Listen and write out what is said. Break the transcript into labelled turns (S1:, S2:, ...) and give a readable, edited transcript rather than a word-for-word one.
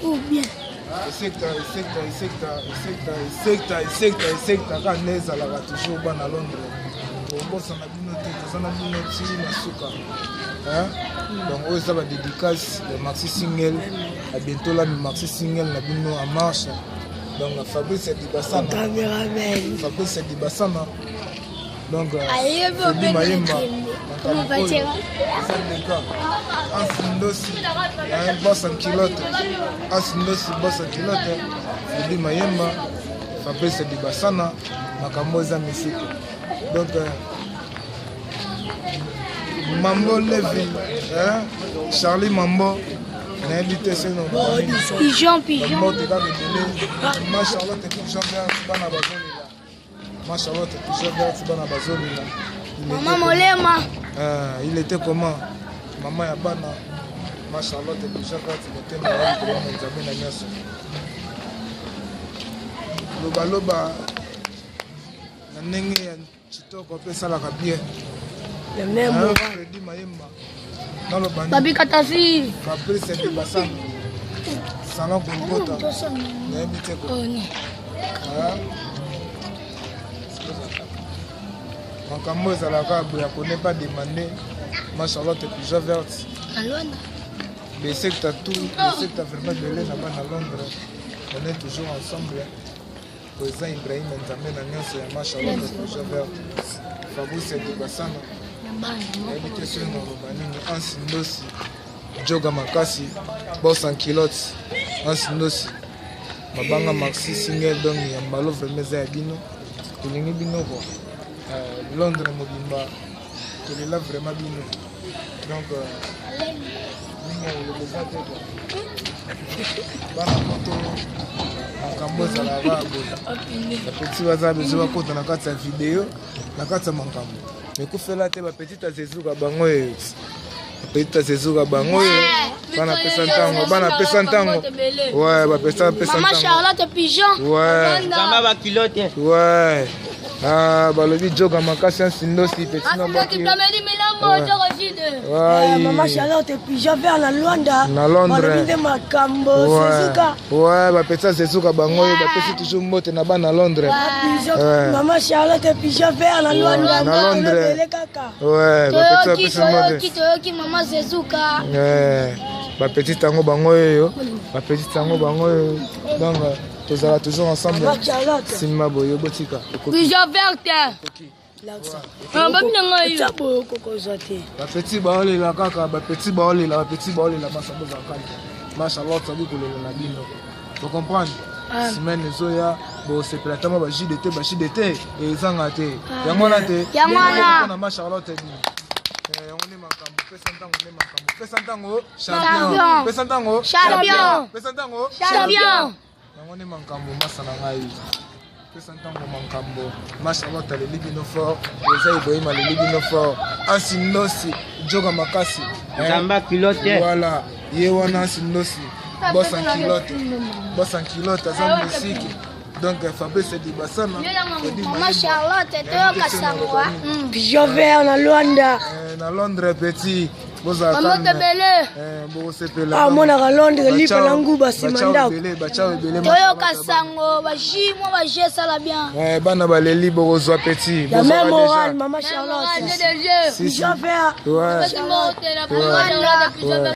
S1: Ou bien
S2: secteur quand les à la toujours bon à Londres. Bon ça n'a bino te ça n'a bino ti na suka. Hein? Donc on ça va dédicace le maxi single à bientôt là le maxi single na bino en marche. Donc la Fabrice Dibassana.
S1: caméraman.
S2: Fabrice Dibassana. Donc
S1: Allez
S2: Fodi Mayemba.
S1: Comment va-t-il?
S2: Ansindosi, un boss en kilote. Ansindosi, boss en kilote. Fodi Mayemba, Fabrice Dibassana, Makamoza Misiki. Donc, Mambo Levi, Charlie Mambo, on a invité ce nom.
S1: Pigeon.
S2: Ma Charlotte et Pigeon Vert, Ma Charlotte et Pigeon Vert,
S1: Maman Molema.
S2: Il était comment? Maman Yabana, ma Charlotte et Pigeon Vert, c'était ma Loba, la Nengue, Chitoko, Pessalaka bien.
S1: Le même moral.
S2: Freddy Mayemba. Dans le bandit.
S1: Babi Katasi.
S2: Fabrice Dibassana. Salon Golgotha. N'invité quoi? En Cameroun, ça la on n'est pas demandé. Ma Charlotte et Pigeon Verte.
S1: À Londres.
S2: Mais c'est que tu as tout, c'est que tu as vraiment de l'aide là-bas à Londres. On est toujours ensemble. Président Ibrahim Nzambe na nyonso ya Ma Charlotte et Pigeon Verte. Fabrice Dibassana. Invité sur nos robanini. Ansindosi. Joga Makasi. Boss en kilote. Ansindosi. Mabanga Maxi single donc ya mbalo vraiment za bino. Kulingi bino quoi. Londres mobimba. Tu es là vraiment bino. Donc le besoin bana moto makambo za la rabo. La petite waza besoin ko na kati ya vidéo, na kati ya makambo. Mais ko fela te ba petite azezuka bango e. Petite azezuka bango e. Bana pesa ntango. Ouais, ba pesa ntango.
S1: Maman Charlotte Pigeon.
S2: Ouais.
S3: Zamba ba culotte.
S2: Ouais. Ah, balobi Joga Makasi Ansindosi petit na baki.
S1: Maman Charlotte Pigeon Vert na Luanda.
S2: Na Londres.
S1: Balobi makambo Sezuka.
S2: Ouais, ba pesa Sezuka bango ba pesa toujours mote na ba na Londres.
S1: Maman Charlotte Pigeon Vert na Luanda.
S2: Na Londres. Ouais, ba pesa mote.
S1: Toyoki Maman Sezuka.
S2: Ba petite tango bango yo. Ba petite tango bango yo. Donc tous allons toujours ensemble. Simma boyo botika.
S1: Pigeon Vert. La
S2: petit baoli la kaka, ba petit baoli la masabo zakali. Ma Charlotte sabi kolelo na bino. Tu comprends? Semaine zoya bo se platama ba JDT et zanga te. Yango na te. Na ma Charlotte ni. On est makambo, pesa ntango champion. Pesa ntango champion. Pesa ntango champion. On est makambo masana ngai. Pesa ntango makambo. Ma Charlotte le libino fort, Eza Ibrahim le libino fort. Ansindosi, Joga Makasi.
S3: Zamba culotte.
S2: Voilà, Yewana Ansindosi. Boss en kilote, azam musique. Donc Fabrice Dibassana.
S1: Maman Charlotte toyoka sango. Pigeon Vert na Luanda.
S2: Na Londres petit.
S1: Maman Tebele.
S2: Bo sepela.
S1: Ah mona ka Londres lipa na nguba simanda. Toyoka sango ba jimo ba jesa la bien.
S2: Bana baleli bo zwa petit.
S1: La même morale Maman Charlotte. Pigeon Vert.
S2: Ouais.